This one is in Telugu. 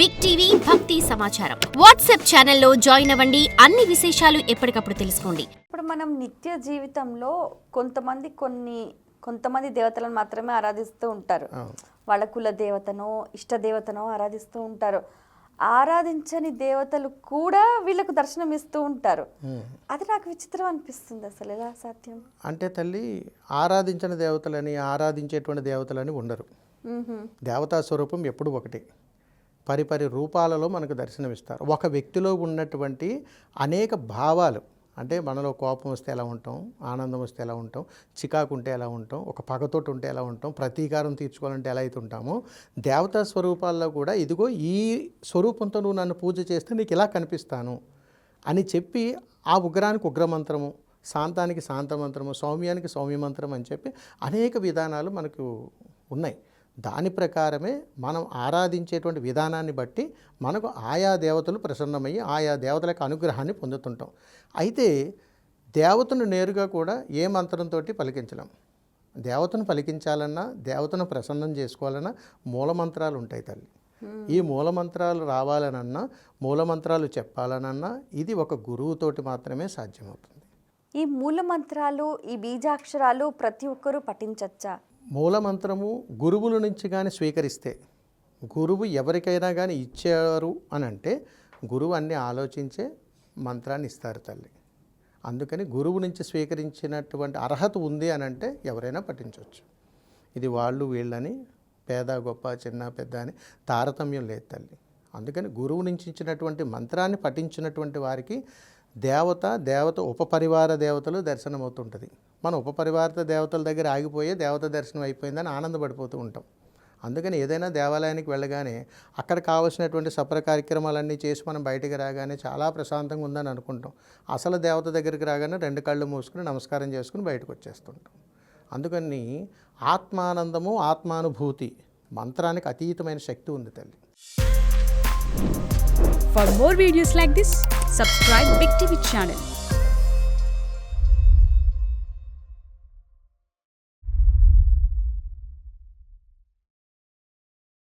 బిగ్ టీవీ భక్తి సమాచారం వాట్సాప్ ఛానల్లో జాయిన్ అవ్వండి. అన్ని విశేషాలు ఎప్పటికప్పుడు తెలుసుకోండి. ఇప్పుడు మనం నిత్య జీవితంలో కొంతమంది దేవతలను మాత్రమే ఆరాధిస్తూ ఉంటారు. వాళ్ళ కుల దేవతనో ఇష్ట దేవతనో ఆరాధిస్తూ ఉంటారు. ఆరాధించని దేవతలు కూడా వీళ్ళకు దర్శనం ఇస్తూ ఉంటారు. అది నాకు విచిత్రం అనిపిస్తుంది. అసలు ఎలా సాధ్యం? అంటే తల్లి, ఆరాధించని దేవతలని ఆరాధించేటువంటి దేవతలని ఉండరు. దేవతా స్వరూపం ఎప్పుడు ఒకటి. పరిపరి రూపాలలో మనకు దర్శనమిస్తారు. ఒక వ్యక్తిలో ఉన్నటువంటి అనేక భావాలు, అంటే మనలో కోపం వస్తే ఎలా ఉంటాం, ఆనందం వస్తే ఎలా ఉంటాం, చికాకు ఉంటే ఎలా ఉంటాం, ఒక పగతోటి ఉంటే ఎలా ఉంటాం, ప్రతీకారం తీర్చుకోవాలంటే ఎలా అయితే ఉంటామో, దేవతా స్వరూపాల్లో కూడా ఇదిగో ఈ స్వరూపంతో నువ్వు నన్ను పూజ చేస్తే నీకు ఇలా కనిపిస్తాను అని చెప్పి ఆ ఉగ్రానికి ఉగ్రమంత్రము, శాంతానికి శాంతమంత్రము, సౌమ్యానికి సౌమ్యమంత్రం అని చెప్పి అనేక విధానాలు మనకు ఉన్నాయి. దాని ప్రకారమే మనం ఆరాధించేటువంటి విధానాన్ని బట్టి మనకు ఆయా దేవతలు ప్రసన్నమయ్యి ఆయా దేవతల యొక్క అనుగ్రహాన్ని పొందుతుంటాం. అయితే దేవతను నేరుగా కూడా ఏ మంత్రంతో పలికించలేం. దేవతను పలికించాలన్నా, దేవతను ప్రసన్నం చేసుకోవాలన్నా మూలమంత్రాలు ఉంటాయి తల్లి. ఈ మూలమంత్రాలు రావాలనన్నా, మూలమంత్రాలు చెప్పాలనన్నా ఇది ఒక గురువుతోటి మాత్రమే సాధ్యమవుతుంది. ఈ మూలమంత్రాలు, ఈ బీజాక్షరాలు ప్రతి ఒక్కరూ పఠించచ్చా? మూలమంత్రము గురువుల నుంచి కానీ స్వీకరిస్తే, గురువు ఎవరికైనా కానీ ఇచ్చారు అని అంటే గురువు అన్నీ ఆలోచించే మంత్రాన్ని ఇస్తారు తల్లి. అందుకని గురువు నుంచి స్వీకరించినటువంటి అర్హత ఉంది అని అంటే ఎవరైనా పఠించవచ్చు. ఇది వాళ్ళు వీళ్ళని, పేద గొప్ప, చిన్న పెద్ద అని తారతమ్యం లేదు తల్లి. అందుకని గురువు నుంచి ఇచ్చినటువంటి మంత్రాన్ని పఠించినటువంటి వారికి దేవత ఉపపరివార దేవతలు దర్శనమవుతుంటుంది. మన ఉపపరివార దేవతల దగ్గర ఆగిపోయే దేవత దర్శనం అయిపోయిందని ఆనందపడిపోతూ ఉంటాం. అందుకని ఏదైనా దేవాలయానికి వెళ్ళగానే అక్కడ కావాల్సినటువంటి సపర కార్యక్రమాలన్నీ చేసి మనం బయటికి రాగానే చాలా ప్రశాంతంగా ఉందని అనుకుంటాం. అసలు దేవత దగ్గరికి రాగానే రెండు కళ్ళు మూసుకుని నమస్కారం చేసుకుని బయటకు వచ్చేస్తుంటాం. అందుకని ఆత్మానందము, ఆత్మానుభూతి మంత్రానికి అతీతమైన శక్తి ఉంది తల్లి. For more videos like this, subscribe Big TV channel.